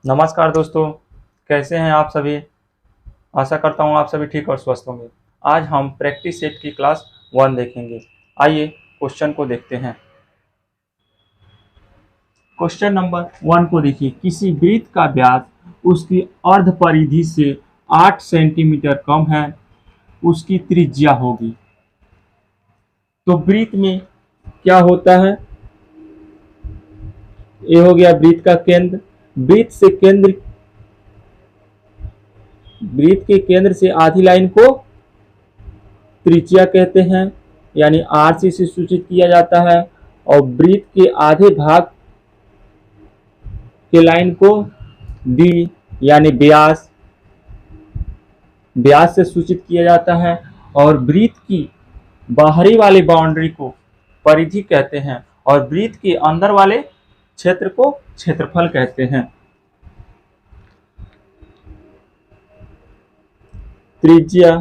नमस्कार दोस्तों, कैसे हैं आप सभी। आशा करता हूं आप सभी ठीक और स्वस्थ होंगे। आज हम प्रैक्टिस सेट की क्लास 1 देखेंगे। आइए क्वेश्चन को देखते हैं। क्वेश्चन नंबर 1 को देखिए। किसी वृत्त का व्यास उसकी अर्ध परिधि से 8 सेंटीमीटर कम है, उसकी त्रिज्या होगी। तो वृत्त में क्या होता है, ये हो गया वृत्त का केंद्र। वृत्त से केंद्र वृत्त के केंद्र से आधी लाइन को त्रिज्या कहते हैं, यानी आर से सूचित किया जाता है। और वृत्त के आधे भाग के लाइन को डी यानी व्यास व्यास से सूचित किया जाता है। और वृत्त की बाहरी वाली बाउंड्री को परिधि कहते हैं और वृत्त के अंदर वाले क्षेत्र को क्षेत्रफल कहते हैं। त्रिज्या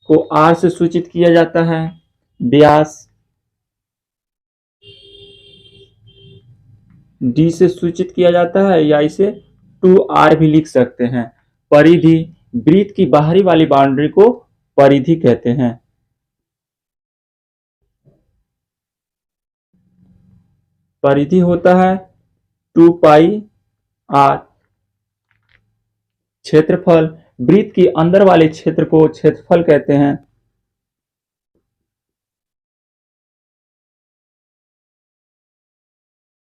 को आर से सूचित किया जाता है, व्यास डी से सूचित किया जाता है, या इसे 2r भी लिख सकते हैं। परिधि, वृत्त की बाहरी वाली बाउंड्री को परिधि कहते हैं। परिधि होता है 2πr। क्षेत्रफल, वृत्त के अंदर वाले क्षेत्र को क्षेत्रफल कहते हैं।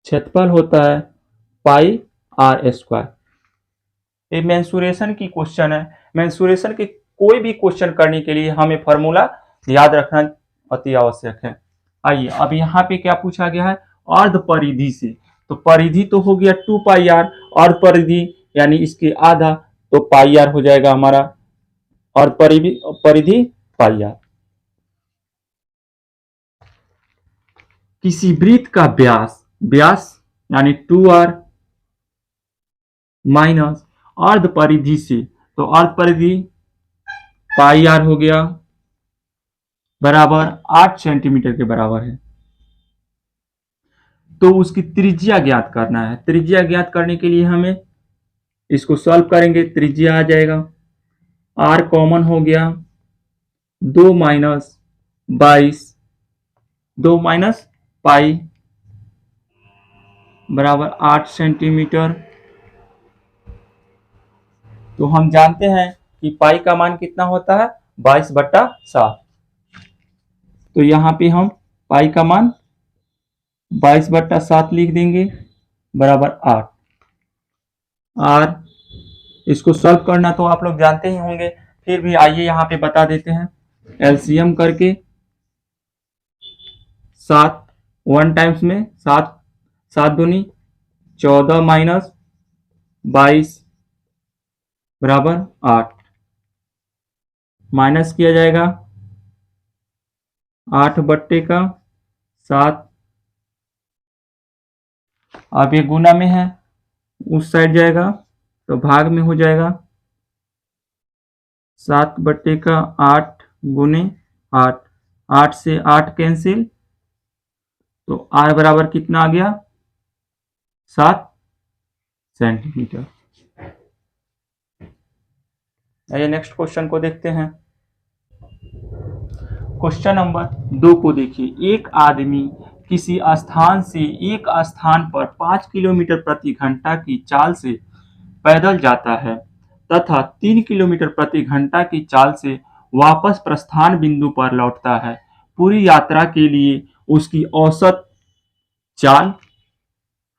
क्षेत्रफल होता है πr²। ये मेंसुरेशन की क्वेश्चन है। मेंसुरेशन के कोई भी क्वेश्चन करने के लिए हमें फॉर्मूला याद रखना अति आवश्यक है। आइए, अब यहाँ पे क्या पूछा गया है, अर्ध परिधि से। तो परिधि तो हो गया 2πr, अर्ध परिधि यानी इसके आधा, तो πr हो जाएगा हमारा। अर्ध परिधि πr। किसी वृत्त का व्यास, व्यास यानी 2r माइनस अर्ध परिधि से, तो अर्ध परिधि πr हो गया बराबर 8 सेंटीमीटर के बराबर है। तो उसकी त्रिज्या ज्ञात करना है। त्रिज्या ज्ञात करने के लिए हमें इसको सॉल्व करेंगे। त्रिज्या आ जाएगा, r कॉमन हो गया, 2 माइनस 22, 2 माइनस पाई बराबर 8 सेंटीमीटर। तो हम जानते हैं कि पाई का मान कितना होता है, 22/7। तो यहाँ पे हम पाई का मान 22/7 लिख देंगे बराबर 8। आर इसको सॉल्व करना तो आप लोग जानते ही होंगे, फिर भी आइए यहाँ पे बता देते हैं। एलसीएम करके 7 1 टाइम्स में 7, 7 दूनी 14 माइनस 22 बराबर 8। माइनस किया जाएगा 8/7। अब ये गुना में है, उस साइड जाएगा तो भाग में हो जाएगा। 7/8 गुने 8, 8 से 8 कैंसिल, तो r बराबर कितना आ गया, 7 सेंटीमीटर। आइए नेक्स्ट क्वेश्चन को देखते हैं। क्वेश्चन नंबर 2 को देखिए। एक आदमी किसी स्थान से एक स्थान पर 5 किलोमीटर प्रति घंटा की चाल से पैदल जाता है तथा 3 किलोमीटर प्रति घंटा की चाल से वापस प्रस्थान बिंदु पर लौटता है। पूरी यात्रा के लिए उसकी औसत चाल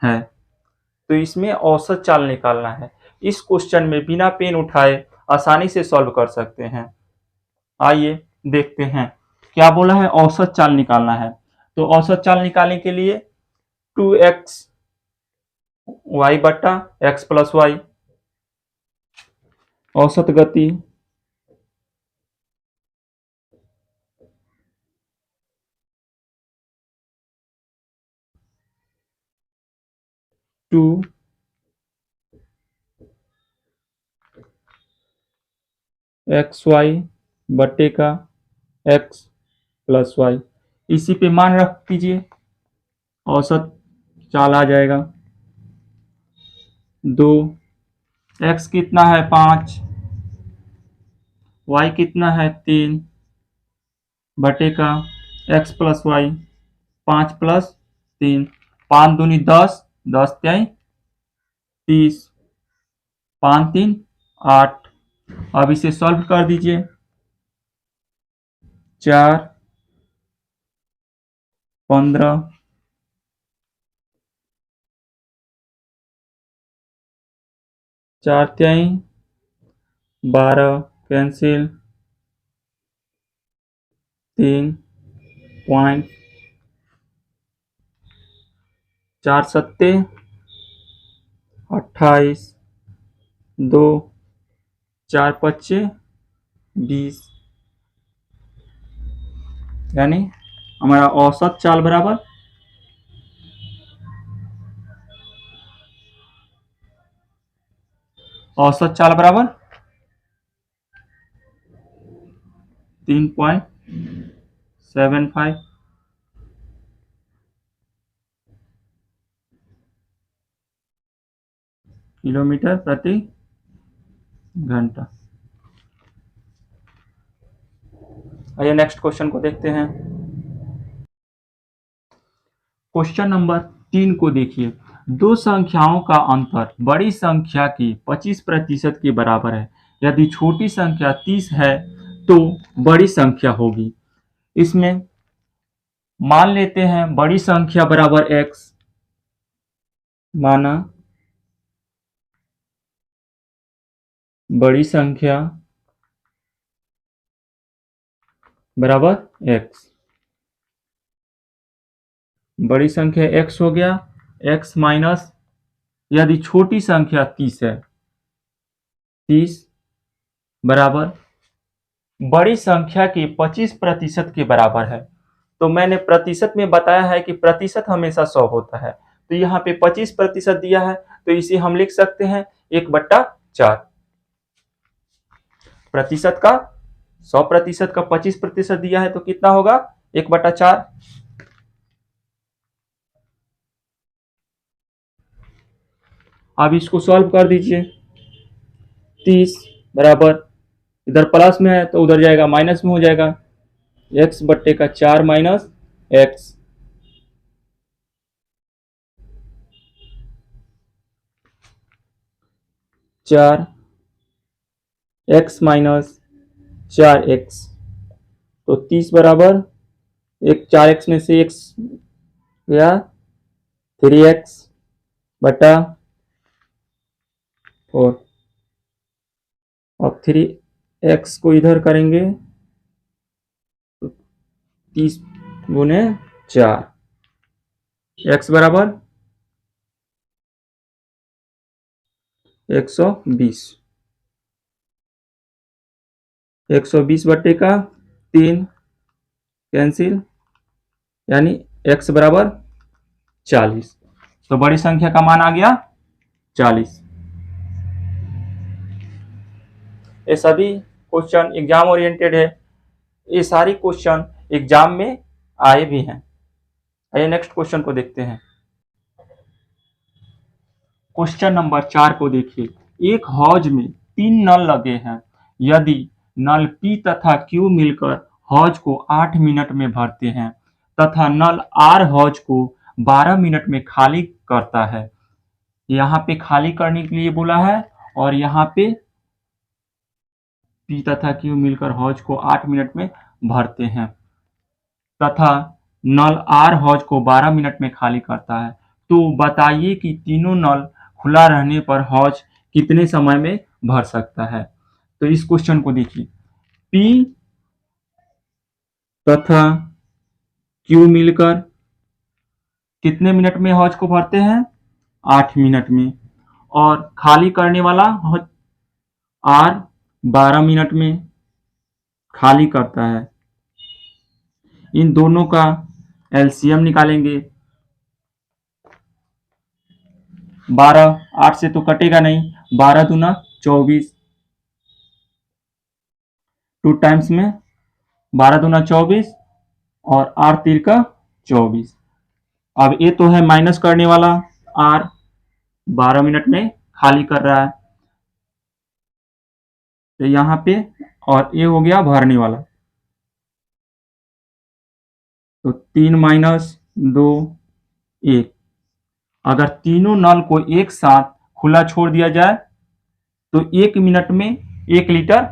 है। तो इसमें औसत चाल निकालना है। इस क्वेश्चन में बिना पेन उठाए आसानी से सॉल्व कर सकते हैं। आइए देखते हैं क्या बोला है, औसत चाल निकालना है। तो औसत चाल निकालने के लिए 2x y बटा x प्लस वाई, औसत गति टू एक्स वाई बटे का x प्लस वाई, इसी पे मान रख दीजिए। औसत चाल आ जाएगा। 2, x कितना है 5, y कितना है 3 बटे का x प्लस वाई, 5 प्लस 3, 5 दूनी 10, 10 त्याई 30, 5 3 8। अब इसे सॉल्व कर दीजिए। 4 15 4 त्याई 12 कैंसिल, 3 पॉइंट 4 सत्ते 28, 2 4 पच्चे 20, यानी हमारा औसत चाल बराबर औसत चाल बराबर 3.75 किलोमीटर प्रति घंटा। आइए नेक्स्ट क्वेश्चन को देखते हैं। क्वेश्चन नंबर 3 को देखिए। दो संख्याओं का अंतर बड़ी संख्या की 25% के बराबर है। यदि छोटी संख्या 30 है तो बड़ी संख्या होगी। इसमें मान लेते हैं बड़ी संख्या बराबर x, माना बड़ी संख्या बराबर x, बड़ी संख्या x हो गया। x माइनस, यदि छोटी संख्या 30 है, 30 बराबर बड़ी संख्या के 25% के बराबर है। तो मैंने प्रतिशत में बताया है कि प्रतिशत हमेशा 100 होता है, तो यहाँ पे 25% दिया है, तो इसे हम लिख सकते हैं 1/4। प्रतिशत का 100% का 25% दिया है तो कितना होगा 1/4। अब इसको सॉल्व कर दीजिए। 30 बराबर, इधर प्लस में है तो उधर जाएगा माइनस में हो जाएगा, x/4 माइनस x, चार x माइनस 4x, तो 30 बराबर एक 4x में से x गया 3x बटा 4। अब 3x को इधर करेंगे तो 30 गुने 4, x बराबर 120, 120 बटे का 3 कैंसिल, यानी x बराबर 40। तो बड़ी संख्या का मान आ गया 40। ये सभी क्वेश्चन एग्जाम ओरिएंटेड है, ये सारी क्वेश्चन एग्जाम में आए भी हैं। आइए नेक्स्ट क्वेश्चन को देखते हैं। क्वेश्चन नंबर 4 को देखिए। एक हौज में 3 नल लगे हैं। यदि नल P तथा Q मिलकर हौज को 8 मिनट में भरते हैं तथा नल R हौज को 12 मिनट में खाली करता है। यहाँ पे खाली करने के लिए बोला है और यहाँ पे P तथा Q मिलकर हौज को 8 मिनट में भरते हैं तथा नल R हौज को 12 मिनट में खाली करता है। तो बताइए कि तीनों नल खुला रहने पर हौज कितने समय में भर सकता है। तो इस क्वेश्चन को देखिए। P तथा Q मिलकर कितने मिनट में हौज को भरते हैं 8 मिनट में, और खाली करने वाला R 12 मिनट में खाली करता है। इन दोनों का एलसीएम निकालेंगे। 12, 8 से तो कटेगा नहीं, 12 दूना 24, 2 टाइम्स में 12 दूना 24 और 8 3 का 24। अब ये तो है माइनस करने वाला आर, 12 मिनट में खाली कर रहा है, तो यहाँ पे, और ये हो गया भरने वाला, तो 3 माइनस 2 1। अगर तीनों नल को एक साथ खुला छोड़ दिया जाए तो 1 मिनट में 1 लीटर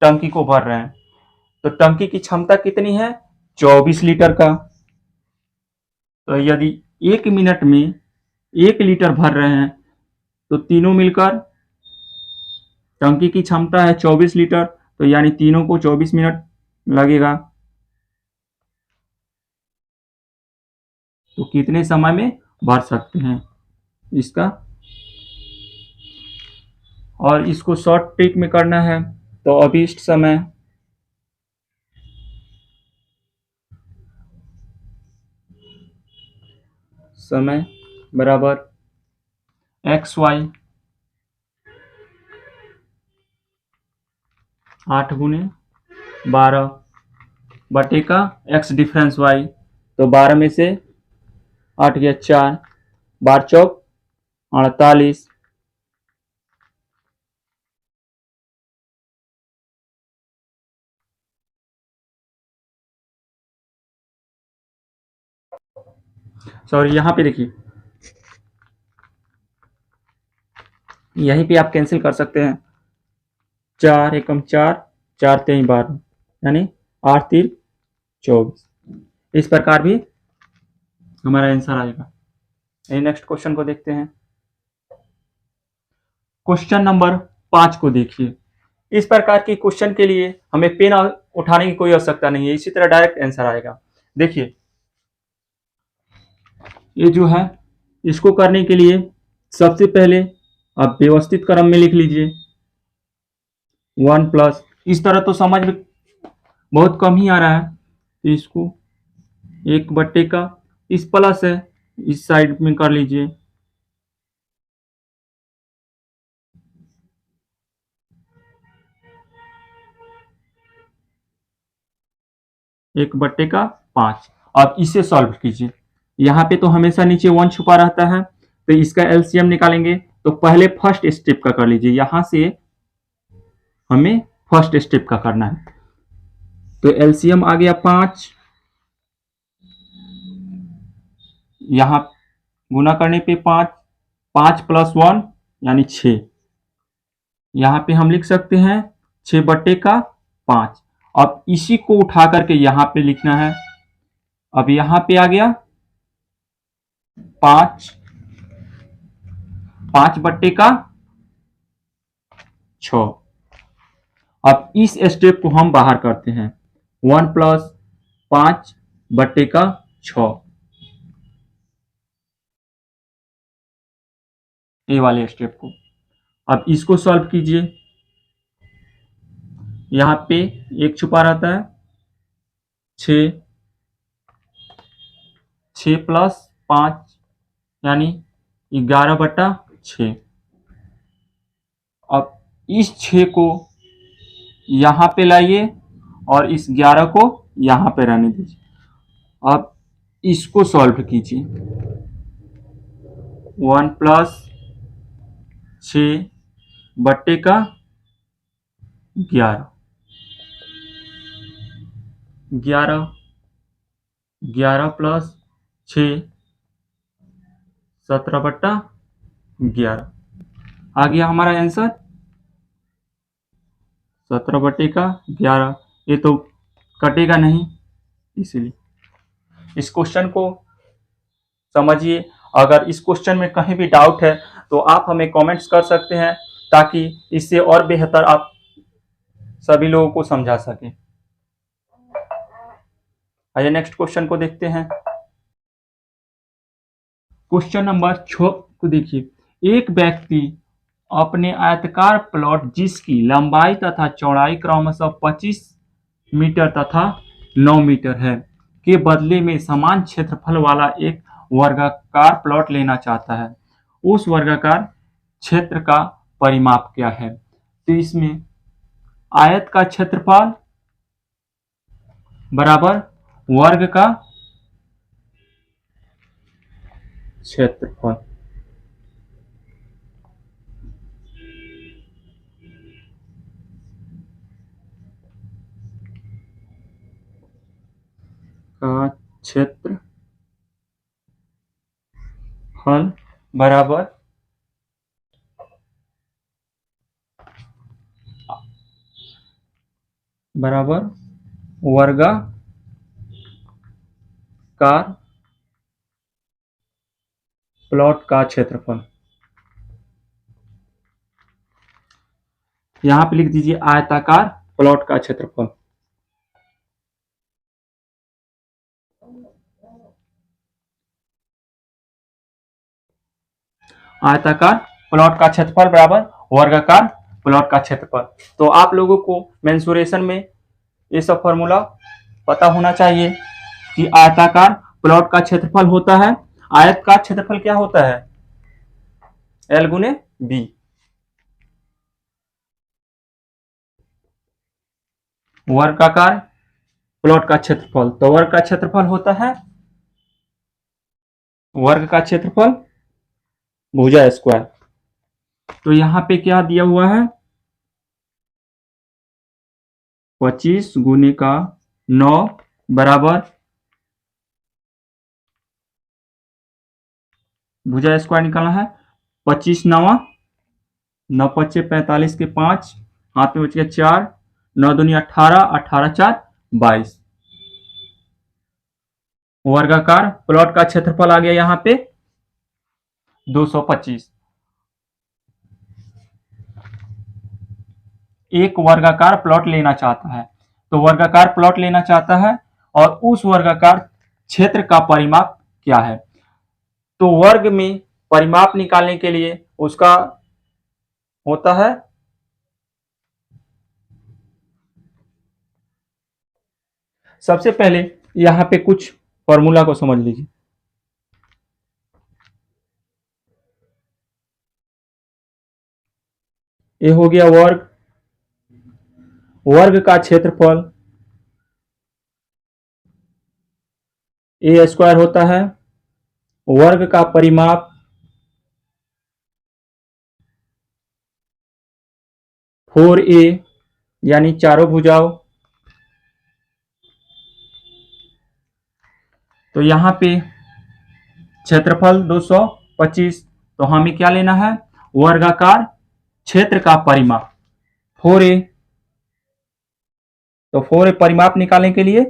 टंकी को भर रहे हैं। तो टंकी की क्षमता कितनी है? 24 लीटर का। तो यदि 1 मिनट में 1 लीटर भर रहे हैं तो तीनों मिलकर टंकी की क्षमता है 24 लीटर, तो यानी तीनों को 24 मिनट लगेगा। तो कितने समय में भर सकते हैं इसका, और इसको शॉर्ट ट्रिक में करना है तो अभिष्ट समय बराबर एक्स वाई 8 गुने 12 बटे का एक्स डिफरेंस वाई, तो 12 में से 8 गया 4, 12 चौक 48, सॉरी यहाँ पे देखिए, यहीं पे आप कैंसिल कर सकते हैं, 4 एकम 4, 4 3 12, यानी 8 3 24। इस प्रकार भी हमारा आंसर आएगा। नेक्स्ट क्वेश्चन को देखते हैं। क्वेश्चन नंबर 5 को देखिए। इस प्रकार की क्वेश्चन के लिए हमें पेन उठाने की कोई आवश्यकता नहीं है, इसी तरह डायरेक्ट आंसर आएगा। देखिए, ये जो है, इसको करने के लिए सबसे पहले आप व्यवस्थित क्रम में लिख लीजिए 1 प्लस, इस तरह तो समझ में बहुत कम ही आ रहा है, तो इसको 1 बट्टे का इस प्लस है इस साइड में कर लीजिए, एक बट्टे का 5। अब इसे सॉल्व कीजिए। यहाँ पे तो हमेशा नीचे 1 छुपा रहता है, तो इसका एलसीएम निकालेंगे, तो पहले फर्स्ट स्टेप का कर लीजिए, यहां से हमें फर्स्ट स्टेप का करना है। तो एलसीएम आ गया 5, यहां गुना करने पे 5, 5 प्लस 1 यानी 6, यहां पे हम लिख सकते हैं 6 बट्टे का 5। अब इसी को उठा करके यहां पे लिखना है। अब यहां पे आ गया 5, 5 बट्टे का 6। अब इस स्टेप को हम बाहर करते हैं, 1 प्लस 5 बट्टे का 6, ए वाले स्टेप को। अब इसको सॉल्व कीजिए, यहां पे 1 छुपा रहता है, 6 प्लस 5 यानी 11 बट्टा 6। अब इस 6 को यहां पे लाइए और इस 11 को यहां पे रहने दीजिए। अब इसको सॉल्व कीजिए, 1 प्लस 6 बट्टे का 11, 11 प्लस 6 17 बट्टा 11 आ गया हमारा आंसर 17 बट्टे का 11। ये तो कटेगा नहीं, इसीलिए इस क्वेश्चन को समझिए। अगर इस क्वेश्चन में कहीं भी डाउट है तो आप हमें कमेंट्स कर सकते हैं, ताकि इससे और बेहतर आप सभी लोगों को समझा सकें। आइए नेक्स्ट क्वेश्चन को देखते हैं। क्वेश्चन नंबर 6 को देखिए। एक व्यक्ति अपने आयताकार प्लॉट जिसकी लंबाई तथा चौड़ाई क्रमशः 25 मीटर तथा 9 मीटर है के बदले में समान क्षेत्रफल वाला एक वर्गाकार प्लॉट लेना चाहता है। उस वर्गाकार क्षेत्र का परिमाप क्या है? तो इसमें आयत का क्षेत्रफल बराबर वर्ग का क्षेत्रफल। का क्षेत्रफल बराबर वर्गाकार प्लॉट का क्षेत्रफल। यहां पे लिख दीजिए आयताकार प्लॉट का क्षेत्रफल। आयताकार प्लॉट का क्षेत्रफल बराबर वर्गाकार प्लॉट का क्षेत्रफल। तो आप लोगों को मेंसुरेशन में ये सब फॉर्मूला पता होना चाहिए कि आयताकार प्लॉट का क्षेत्रफल होता है, आयत का क्षेत्रफल क्या होता है, L गुने बी। वर्गाकार प्लॉट का क्षेत्रफल, तो वर्ग का क्षेत्रफल होता है वर्ग का क्षेत्रफल भुजा स्क्वायर। तो यहां पे क्या दिया हुआ है, 25 गुने का 9 बराबर भुजा स्क्वायर निकालना है, 25 9 9 पच्चे 45 के 5 हाथ में बच गया 4, 9 दूनी 18, 18 4 22। वर्गाकार प्लॉट का क्षेत्रफल आ गया यहाँ पे 225। एक वर्गाकार प्लॉट लेना चाहता है, तो वर्गाकार प्लॉट लेना चाहता है और उस वर्गाकार क्षेत्र का परिमाप क्या है। तो वर्ग में परिमाप निकालने के लिए उसका होता है सबसे पहले यहां पे कुछ फॉर्मूला को समझ लीजिए। ये हो गया वर्ग, वर्ग का क्षेत्रफल ए स्क्वायर होता है, वर्ग का परिमाप 4a यानी चारों भुजाओं। तो यहां पे क्षेत्रफल 225, तो हमें क्या लेना है, वर्गाकार क्षेत्र का परिमाप 4a। तो 4a परिमाप निकालने के लिए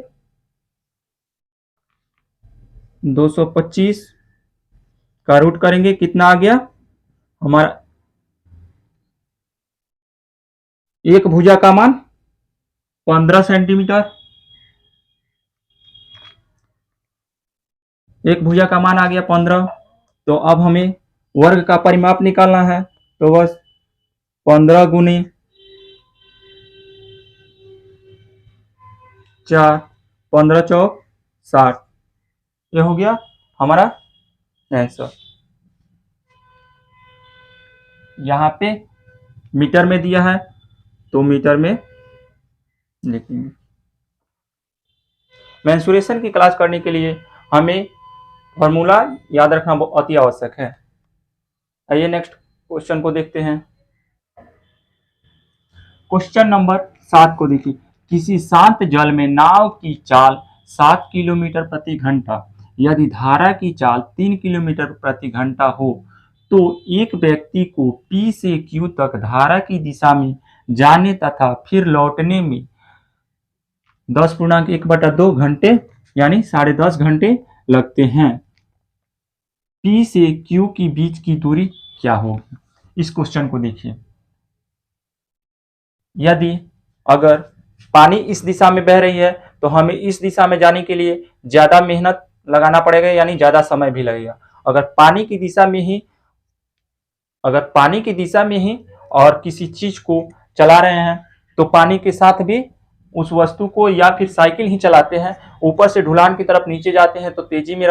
225 का रूट करेंगे, कितना आ गया हमारा, एक भुजा का मान 15 सेंटीमीटर, एक भुजा का मान आ गया 15। तो अब हमें वर्ग का परिमाप निकालना है, तो बस 15 गुनी 4, 15 चौक 60, ये हो गया हमारा आंसर। यहाँ पे मीटर में दिया है तो मीटर में लिखेंगे। मेंसुरेशन की क्लास करने के लिए हमें फॉर्मूला याद रखना अति आवश्यक है। आइए नेक्स्ट क्वेश्चन को देखते हैं। क्वेश्चन नंबर 7 को देखिए। किसी शांत जल में नाव की चाल 7 किलोमीटर प्रति घंटा, यदि धारा की चाल 3 किलोमीटर प्रति घंटा हो तो एक व्यक्ति को P से Q तक धारा की दिशा में जाने तथा फिर लौटने में 10.1/2 घंटे यानी 10.5 घंटे लगते हैं। P से Q की बीच की दूरी क्या होगी। इस क्वेश्चन को देखिए। यदि अगर पानी इस दिशा में बह रही है तो हमें इस दिशा में जाने के लिए ज्यादा मेहनत लगाना पड़ेगा, यानी ज्यादा समय भी लगेगा। अगर पानी की दिशा में ही और किसी चीज को चला रहे हैं तो पानी के साथ भी उस वस्तु को, या फिर साइकिल ही चलाते हैं, ऊपर से ढुलान की तरफ नीचे जाते हैं तो तेजी में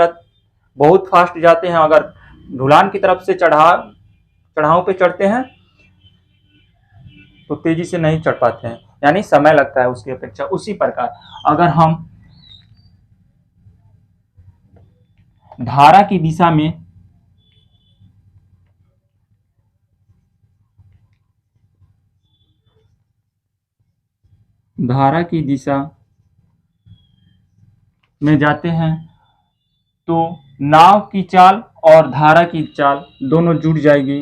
बहुत फास्ट जाते हैं। अगर ढुलान की तरफ से चढ़ाव पे चढ़ते हैं तो तेजी से नहीं चढ़ पाते हैं, यानी समय लगता है उसकी अपेक्षा। उसी प्रकार अगर हम धारा की दिशा में में जाते हैं तो नाव की चाल और धारा की चाल दोनों जुड़ जाएगी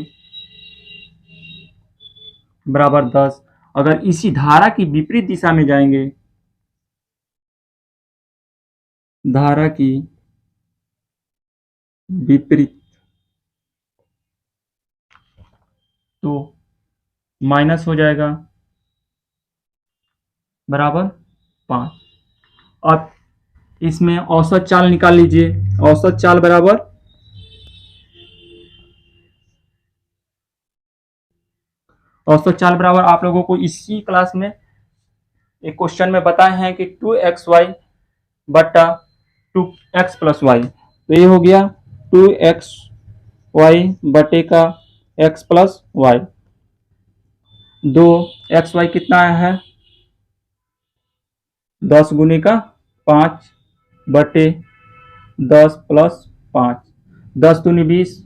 बराबर 10। अगर इसी धारा की विपरीत दिशा में जाएंगे, धारा की विपरीत, तो माइनस हो जाएगा बराबर 5। अब इसमें औसत चाल निकाल लीजिए। औसत चाल बराबर आप लोगों को इसी क्लास में एक क्वेश्चन में बताए हैं कि 2xy बटा 2x प्लस वाई, तो ये हो गया 2xy बटे का x प्लस वाई। 2xy कितना आया है 10 गुने का 5 बटे 10 प्लस 5, 10 दूनी 20,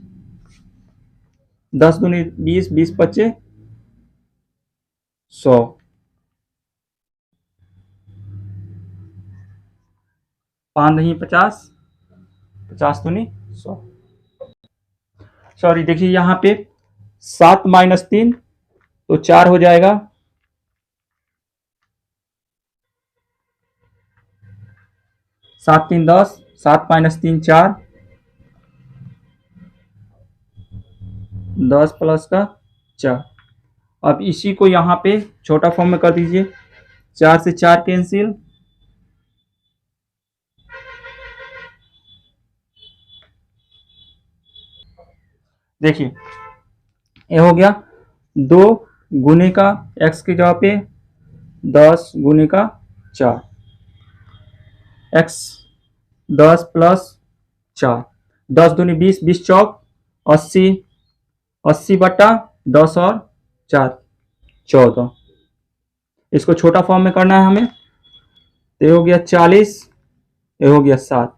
10 दूनी 20, 20 पच्चे 100, 5 नहीं 50, 50 दूनी 100। सॉरी देखिए यहाँ पे 7 माइनस 3 तो 4 हो जाएगा, 7 3 10, 7 माइनस 3 4, 10 प्लस का 4। अब इसी को यहाँ पे छोटा फॉर्म में कर दीजिए, 4 से 4 कैंसिल, देखिए ये हो गया 2 गुने का x की जगह पे 10 गुने का 4, x 10 प्लस 4, 10 दूनी 20, 20 चौक 80, 80 बटा 10 और 4 14। इसको छोटा फॉर्म में करना है हमें, तो ये हो गया 40, ये हो गया 7।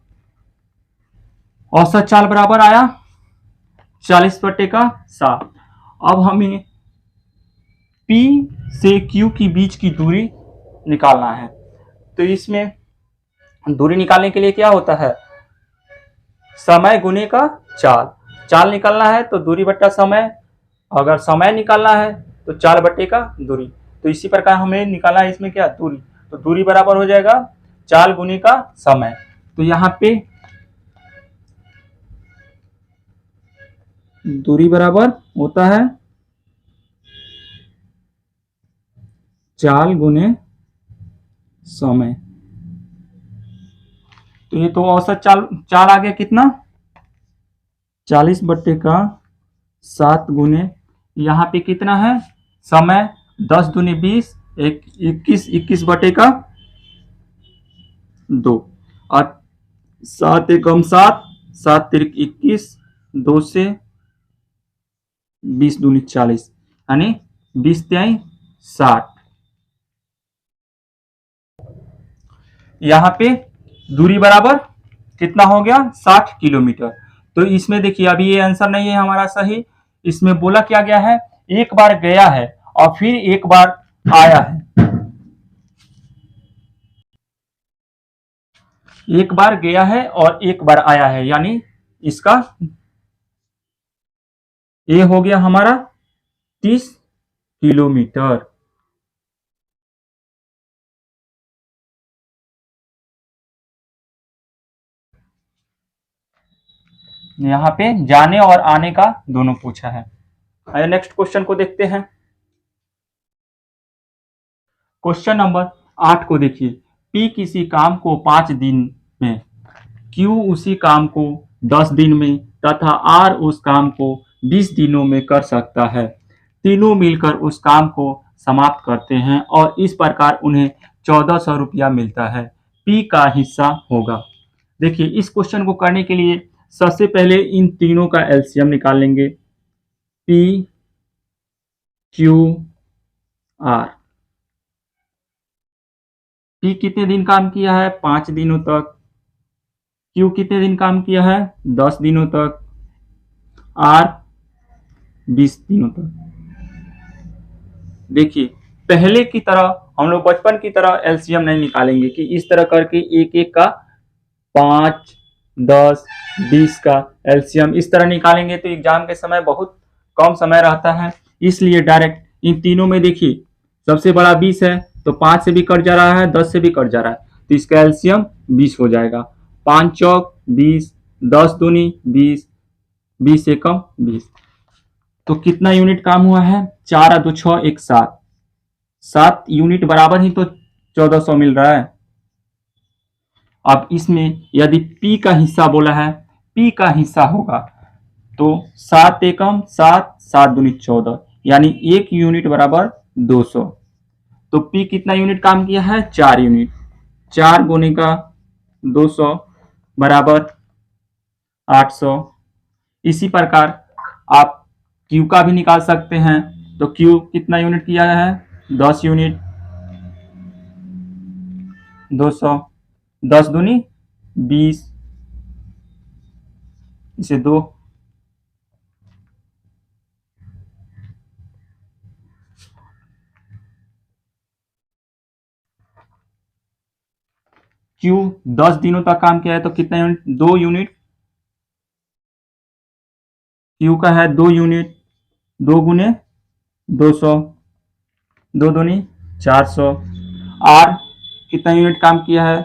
औसत चाल बराबर आया 40 बटे का 7। अब हमें P से Q की बीच की दूरी निकालना है। तो इसमें दूरी निकालने के लिए क्या होता है, समय गुने का चाल। चाल निकालना है तो दूरी बट्टा समय, अगर समय निकालना है तो चाल बट्टे का दूरी। तो इसी प्रकार हमें निकालना है इसमें क्या, दूरी। तो दूरी बराबर हो जाएगा चाल गुने का समय। तो यहाँ पे दूरी बराबर होता है चाल गुने समय। तो ये तो औसत चाल आ गया कितना 40 बट्टे का 7 गुने, यहाँ पे कितना है समय 10 दूनी 20, 21, 21 बटे का 2 और 7 एकम 7, 7 तिरक 21, 2 से 20 दूनी 40, यानी 20 त्याई 60। यहाँ पे दूरी बराबर कितना हो गया 60 किलोमीटर। तो इसमें देखिए अभी ये आंसर नहीं है हमारा सही, इसमें बोला क्या गया है एक बार गया है और फिर एक बार आया है, एक बार गया है और एक बार आया है, यानी इसका ये हो गया हमारा 30 किलोमीटर। यहाँ पे जाने और आने का दोनों पूछा है। आइए नेक्स्ट क्वेश्चन को देखते हैं। क्वेश्चन नंबर 8 को देखिए, P किसी काम को 5 दिन में, Q उसी काम को 10 दिन में तथा R उस काम को 20 दिनों में कर सकता है। तीनों मिलकर उस काम को समाप्त करते हैं और इस प्रकार उन्हें 1400 रुपया मिलता है। P का हिस्सा होगा। देखिए इस क्वेश्चन को करने के लिए सबसे पहले इन तीनों का एलसीएम निकाल लेंगे, P Q R। P कितने दिन काम किया है 5 दिनों तक, क्यू कितने दिन काम किया है? 10 दिनों तक। आर 20 दिनों तक। देखिए पहले की तरह हम लोग बचपन की तरह एलसीएम नहीं निकालेंगे कि इस तरह करके एक एक का 5, 10, 20 का एलसीएम इस तरह निकालेंगे तो एग्जाम के समय बहुत कम समय रहता है। इसलिए डायरेक्ट इन तीनों में देखिए सबसे बड़ा 20 है तो 5 से भी कट जा रहा है, 10 से भी कट जा रहा है, तो इसका एलसीएम 20 हो जाएगा। 5 चौक 20, 10 दूनी 20, 20 एकम 20। तो कितना यूनिट काम हुआ है? 4 और 2 6 1 7, 7 यूनिट बराबर ही तो 1400 मिल रहा है। अब इसमें यदि P का हिस्सा बोला है, P का हिस्सा होगा तो 7 एकम 7, 7 दूनी 14, यानी 1 यूनिट बराबर 200। तो P कितना यूनिट काम किया है? 4 यूनिट। 4 गुने का 200 बराबर 800। इसी प्रकार आप Q का भी निकाल सकते हैं। तो Q कितना यूनिट किया है? 10 यूनिट। 200, 10 दूनी 20, इसे 2। Q 10 दिनों तक काम किया है तो कितना यूनिट? 2 यूनिट। Q का है 2 यूनिट। 2 गुने 200, 2 दूनी 400। R कितना यूनिट काम किया है?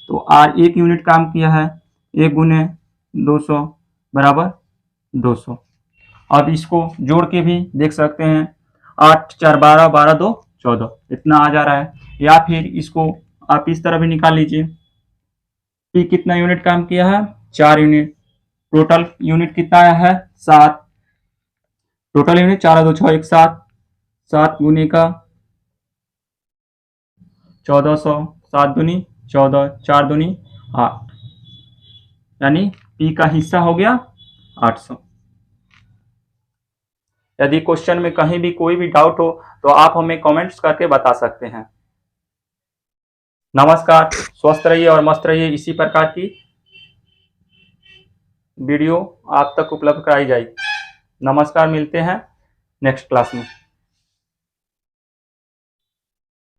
तो R 1 यूनिट काम किया है। 1 गुने 200 बराबर 200। अब इसको जोड़ के भी देख सकते हैं। 8 4 12, 12 2 14, इतना आ जा रहा है। या फिर इसको आप इस तरह भी निकाल लीजिए। P कितना यूनिट काम किया है? 4 यूनिट। टोटल यूनिट कितना आया है? 7। टोटल यूनिट 4 और 2 6 1 7, 7 गुने का 1400, 7 दूनी 14, 4 दूनी 8, यानी P का हिस्सा हो गया 800। यदि क्वेश्चन में कहीं भी कोई भी डाउट हो तो आप हमें कमेंट्स करके बता सकते हैं। नमस्कार, स्वस्थ रहिए और मस्त रहिए। इसी प्रकार की वीडियो आप तक उपलब्ध कराई जाएगी। नमस्कार, मिलते हैं नेक्स्ट क्लास में।